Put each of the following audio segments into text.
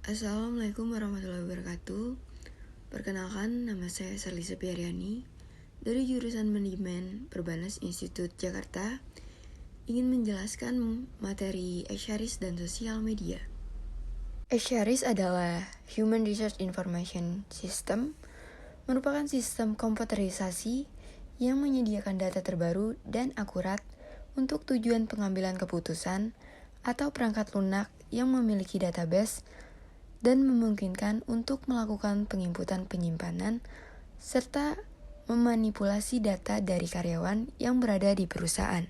Assalamualaikum warahmatullahi wabarakatuh. Perkenalkan, nama saya Sherly Septiaryani dari jurusan Manajemen Perbanas Institut Jakarta. Ingin menjelaskan materi Escharis dan sosial media. Escharis adalah Human Resource Information System, merupakan sistem komputerisasi yang menyediakan data terbaru dan akurat untuk tujuan pengambilan keputusan atau perangkat lunak yang memiliki database dan memungkinkan untuk melakukan penginputan penyimpanan serta memanipulasi data dari karyawan yang berada di perusahaan.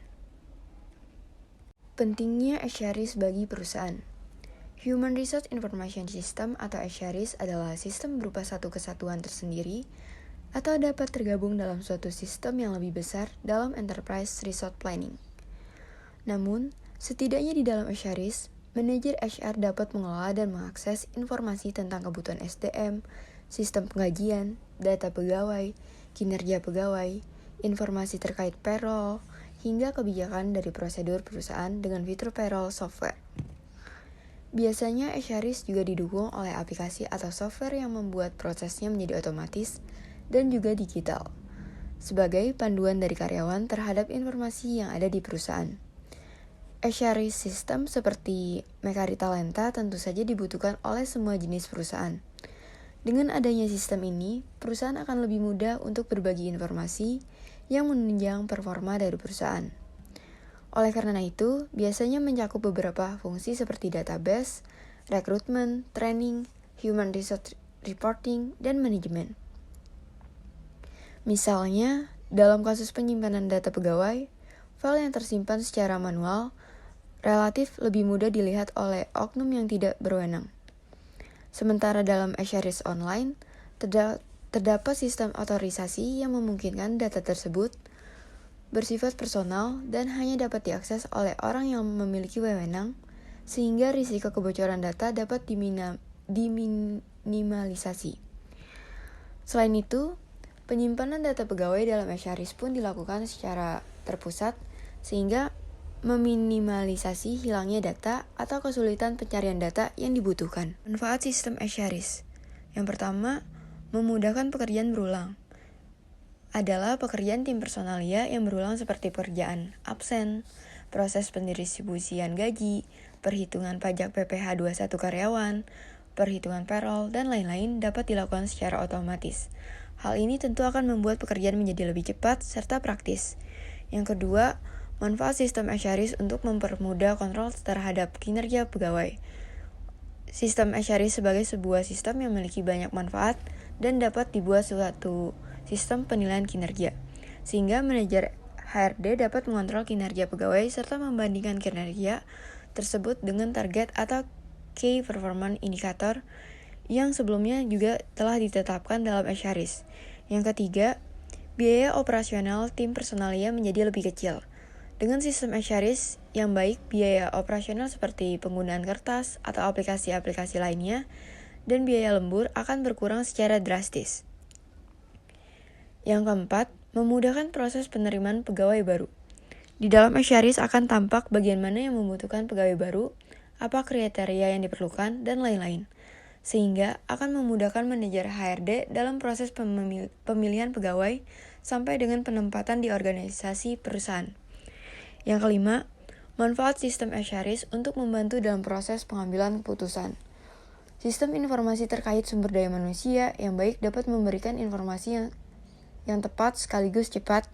Pentingnya Escharis bagi perusahaan. Human Resource Information System atau Escharis adalah sistem berupa satu kesatuan tersendiri atau dapat tergabung dalam suatu sistem yang lebih besar dalam enterprise resource planning. Namun, setidaknya di dalam Escharis, manajer HR dapat mengelola dan mengakses informasi tentang kebutuhan SDM, sistem penggajian, data pegawai, kinerja pegawai, informasi terkait payroll, hingga kebijakan dari prosedur perusahaan dengan fitur payroll software. Biasanya Escharis juga didukung oleh aplikasi atau software yang membuat prosesnya menjadi otomatis dan juga digital, sebagai panduan dari karyawan terhadap informasi yang ada di perusahaan. Escharis sistem seperti Mekaritalenta tentu saja dibutuhkan oleh semua jenis perusahaan. Dengan adanya sistem ini, perusahaan akan lebih mudah untuk berbagi informasi yang menunjang performa dari perusahaan. Oleh karena itu, biasanya mencakup beberapa fungsi seperti database, rekrutmen, training, human resource reporting, dan manajemen. Misalnya, dalam kasus penyimpanan data pegawai, file yang tersimpan secara manual relatif lebih mudah dilihat oleh oknum yang tidak berwenang. Sementara dalam Escharis Online, terdapat sistem otorisasi yang memungkinkan data tersebut bersifat personal dan hanya dapat diakses oleh orang yang memiliki wewenang, sehingga risiko kebocoran data dapat diminimalisasi. Selain itu, penyimpanan data pegawai dalam Escharis pun dilakukan secara terpusat, sehingga meminimalisasi hilangnya data atau kesulitan pencarian data yang dibutuhkan. Manfaat sistem Escharis. Yang pertama, memudahkan pekerjaan berulang. Adalah pekerjaan tim personalia yang berulang seperti pekerjaan absen, proses pendistribusian gaji, perhitungan pajak PPh 21 karyawan, perhitungan payroll, dan lain-lain dapat dilakukan secara otomatis. Hal ini tentu akan membuat pekerjaan menjadi lebih cepat serta praktis. Yang kedua, manfaat sistem Escharis untuk mempermudah kontrol terhadap kinerja pegawai. Sistem Escharis sebagai sebuah sistem yang memiliki banyak manfaat dan dapat dibuat suatu sistem penilaian kinerja, sehingga manajer HRD dapat mengontrol kinerja pegawai serta membandingkan kinerja tersebut dengan target atau Key Performance Indicator yang sebelumnya juga telah ditetapkan dalam Escharis. Yang ketiga, biaya operasional tim personalia menjadi lebih kecil. Dengan sistem Escharis yang baik, biaya operasional seperti penggunaan kertas atau aplikasi-aplikasi lainnya dan biaya lembur akan berkurang secara drastis. Yang keempat, memudahkan proses penerimaan pegawai baru. Di dalam Escharis akan tampak bagian mana yang membutuhkan pegawai baru, apa kriteria yang diperlukan, dan lain-lain, sehingga akan memudahkan manajer HRD dalam proses pemilihan pegawai sampai dengan penempatan di organisasi perusahaan. Yang kelima, manfaat sistem Escharis untuk membantu dalam proses pengambilan keputusan. Sistem informasi terkait sumber daya manusia yang baik dapat memberikan informasi yang tepat sekaligus cepat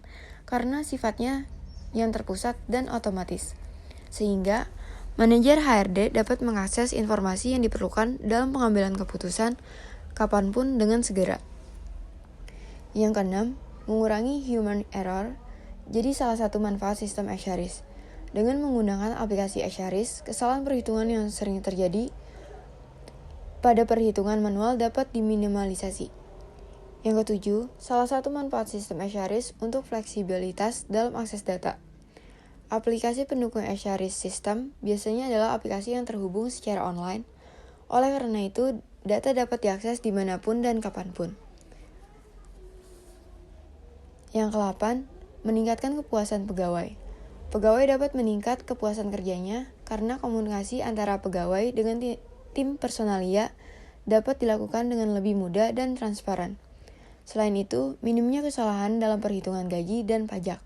karena sifatnya yang terpusat dan otomatis. Sehingga manajer HRD dapat mengakses informasi yang diperlukan dalam pengambilan keputusan kapanpun dengan segera. Yang keenam, mengurangi human error. Jadi salah satu manfaat sistem Escharis. Dengan menggunakan aplikasi Escharis, kesalahan perhitungan yang sering terjadi pada perhitungan manual dapat diminimalisasi. Yang ketujuh, salah satu manfaat sistem Escharis untuk fleksibilitas dalam akses data. Aplikasi pendukung Escharis System biasanya adalah aplikasi yang terhubung secara online. Oleh karena itu, data dapat diakses dimanapun dan kapanpun. Yang ke-8, meningkatkan kepuasan pegawai. Pegawai dapat meningkat kepuasan kerjanya karena komunikasi antara pegawai dengan tim personalia dapat dilakukan dengan lebih mudah dan transparan. Selain itu, minimnya kesalahan dalam perhitungan gaji dan pajak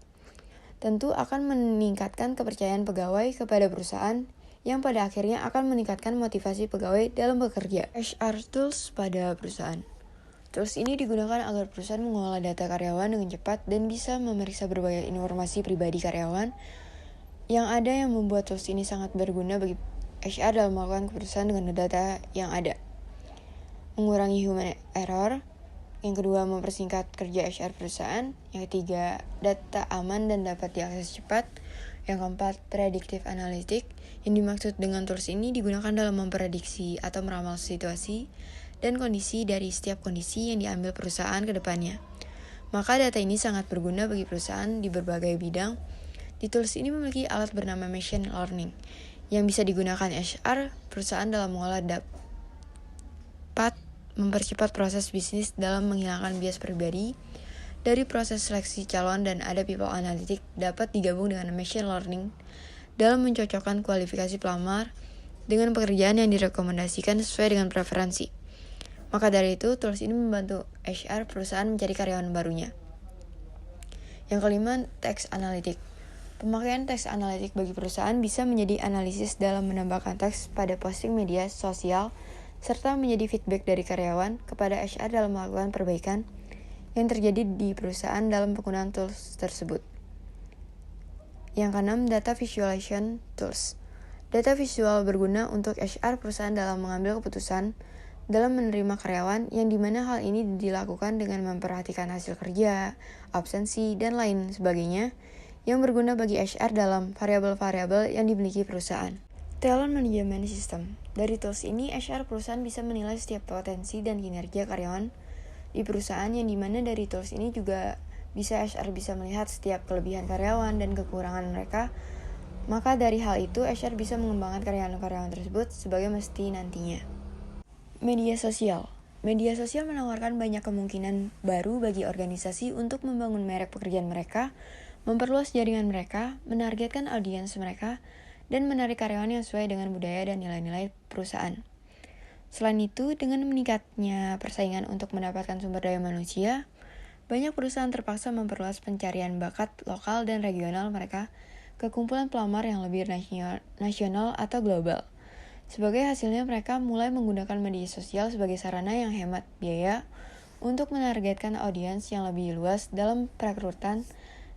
tentu akan meningkatkan kepercayaan pegawai kepada perusahaan yang pada akhirnya akan meningkatkan motivasi pegawai dalam bekerja. HR Tools pada perusahaan. Tools ini digunakan agar perusahaan mengolah data karyawan dengan cepat dan bisa memeriksa berbagai informasi pribadi karyawan yang ada, yang membuat tools ini sangat berguna bagi HR dalam melakukan keputusan dengan data yang ada. Mengurangi human error. Yang kedua, mempersingkat kerja HR perusahaan. Yang ketiga, data aman dan dapat diakses cepat. Yang keempat, predictive analytics. Yang dimaksud dengan tools ini digunakan dalam memprediksi atau meramal situasi dan kondisi dari setiap kondisi yang diambil perusahaan ke depannya. Maka data ini sangat berguna bagi perusahaan di berbagai bidang. Di tools ini memiliki alat bernama machine learning yang bisa digunakan HR perusahaan dalam mengolah dapat mempercepat proses bisnis dalam menghilangkan bias pribadi. Dari proses seleksi calon dan ada people analytics dapat digabung dengan machine learning dalam mencocokkan kualifikasi pelamar dengan pekerjaan yang direkomendasikan sesuai dengan preferensi. Maka dari itu, tools ini membantu HR perusahaan mencari karyawan barunya. Yang kelima, text analytics. Pemakaian text analytics bagi perusahaan bisa menjadi analisis dalam menambahkan teks pada posting media sosial serta menjadi feedback dari karyawan kepada HR dalam melakukan perbaikan yang terjadi di perusahaan dalam penggunaan tools tersebut. Yang keenam, data visualization tools. Data visual berguna untuk HR perusahaan dalam mengambil keputusan dalam menerima karyawan, yang dimana hal ini dilakukan dengan memperhatikan hasil kerja, absensi, dan lain sebagainya yang berguna bagi HR dalam variabel-variabel yang dimiliki perusahaan. Talent Management System. Dari tools ini, HR perusahaan bisa menilai setiap potensi dan kinerja karyawan di perusahaan, yang dimana dari tools ini juga HR bisa melihat setiap kelebihan karyawan dan kekurangan mereka. Maka dari hal itu, HR bisa mengembangkan karyawan-karyawan tersebut sebagai mesti nantinya. Media sosial. Media sosial menawarkan banyak kemungkinan baru bagi organisasi untuk membangun merek pekerjaan mereka, memperluas jaringan mereka, menargetkan audiens mereka, dan menarik karyawan yang sesuai dengan budaya dan nilai-nilai perusahaan. Selain itu, dengan meningkatnya persaingan untuk mendapatkan sumber daya manusia, banyak perusahaan terpaksa memperluas pencarian bakat lokal dan regional mereka ke kumpulan pelamar yang lebih nasional atau global. Sebagai hasilnya, mereka mulai menggunakan media sosial sebagai sarana yang hemat biaya untuk menargetkan audiens yang lebih luas dalam perekrutan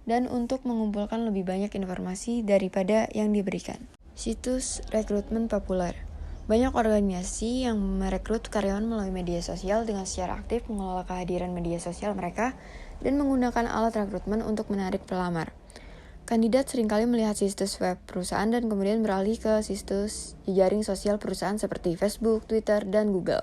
dan untuk mengumpulkan lebih banyak informasi daripada yang diberikan. Situs rekrutmen populer. Banyak organisasi yang merekrut karyawan melalui media sosial dengan secara aktif mengelola kehadiran media sosial mereka dan menggunakan alat rekrutmen untuk menarik pelamar. Kandidat seringkali melihat situs web perusahaan dan kemudian beralih ke situs jejaring sosial perusahaan seperti Facebook, Twitter, dan Google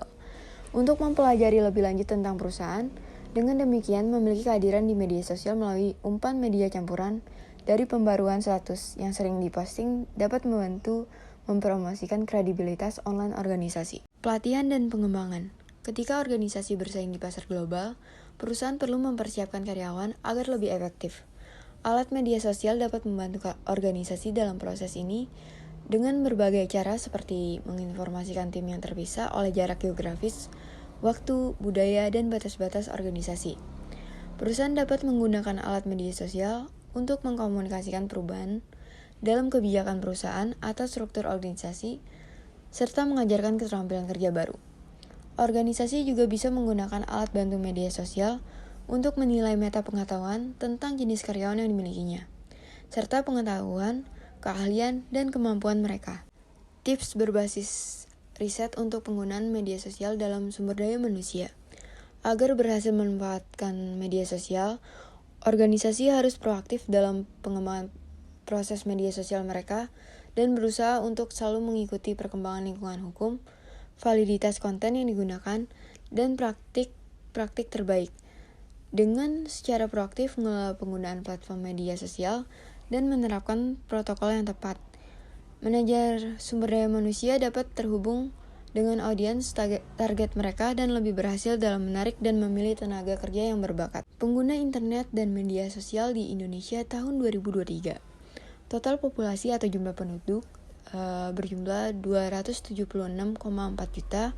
untuk mempelajari lebih lanjut tentang perusahaan. Dengan demikian, memiliki kehadiran di media sosial melalui umpan media campuran dari pembaruan status yang sering diposting dapat membantu mempromosikan kredibilitas online organisasi. Pelatihan dan pengembangan. Ketika organisasi bersaing di pasar global, perusahaan perlu mempersiapkan karyawan agar lebih efektif. Alat media sosial dapat membantu organisasi dalam proses ini dengan berbagai cara seperti menginformasikan tim yang terpisah oleh jarak geografis, waktu, budaya, dan batas-batas organisasi. Perusahaan dapat menggunakan alat media sosial untuk mengkomunikasikan perubahan dalam kebijakan perusahaan atau struktur organisasi, serta mengajarkan keterampilan kerja baru. Organisasi juga bisa menggunakan alat bantu media sosial untuk menilai meta pengetahuan tentang jenis karyawan yang dimilikinya, serta pengetahuan, keahlian, dan kemampuan mereka. Tips berbasis riset untuk penggunaan media sosial dalam sumber daya manusia. Agar berhasil memanfaatkan media sosial, organisasi harus proaktif dalam pengembangan proses media sosial mereka dan berusaha untuk selalu mengikuti perkembangan lingkungan hukum, validitas konten yang digunakan, dan praktik terbaik. Dengan secara proaktif mengelola penggunaan platform media sosial dan menerapkan protokol yang tepat, manajer sumber daya manusia dapat terhubung dengan audiens target mereka dan lebih berhasil dalam menarik dan memilih tenaga kerja yang berbakat. Pengguna internet dan media sosial di Indonesia tahun 2023. Total populasi atau jumlah penduduk berjumlah 276,4 juta,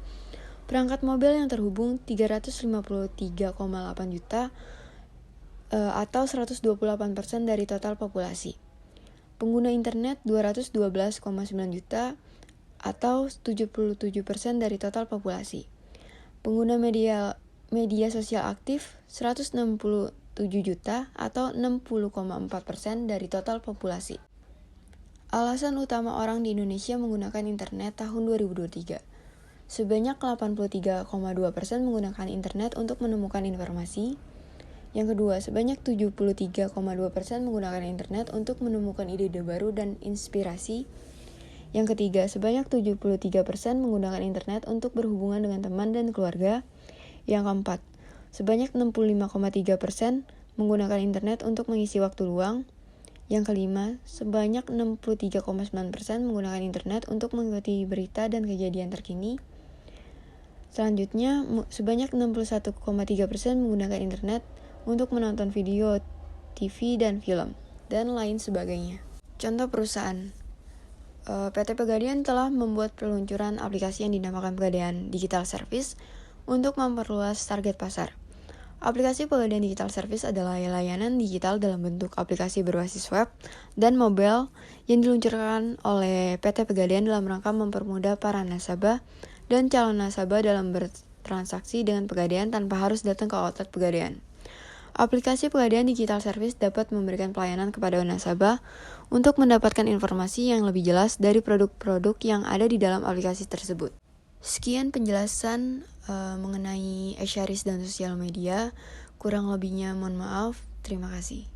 perangkat mobile yang terhubung 353,8 juta atau 128% dari total populasi. Pengguna internet 212,9 juta atau 77% dari total populasi. Pengguna media sosial aktif 167 juta atau 60,4% dari total populasi. Alasan utama orang di Indonesia menggunakan internet tahun 2023. Sebanyak 83,2% menggunakan internet untuk menemukan informasi. Yang kedua, sebanyak 73,2% menggunakan internet untuk menemukan ide-ide baru dan inspirasi. Yang ketiga, sebanyak 73% menggunakan internet untuk berhubungan dengan teman dan keluarga. Yang keempat, sebanyak 65,3% menggunakan internet untuk mengisi waktu luang. Yang kelima, sebanyak 63,9% menggunakan internet untuk mengikuti berita dan kejadian terkini. Selanjutnya, sebanyak 61,3% menggunakan internet untuk menonton video, TV, dan film, dan lain sebagainya. Contoh perusahaan. PT Pegadaian telah membuat peluncuran aplikasi yang dinamakan Pegadaian Digital Service untuk memperluas target pasar. Aplikasi Pegadaian Digital Service adalah layanan digital dalam bentuk aplikasi berbasis web dan mobile yang diluncurkan oleh PT Pegadaian dalam rangka mempermudah para nasabah dan calon nasabah dalam bertransaksi dengan Pegadaian tanpa harus datang ke outlet Pegadaian. Aplikasi Pegadaian Digital Service dapat memberikan pelayanan kepada nasabah untuk mendapatkan informasi yang lebih jelas dari produk-produk yang ada di dalam aplikasi tersebut. Sekian penjelasan mengenai Esyaris dan sosial media. Kurang lebihnya mohon maaf. Terima kasih.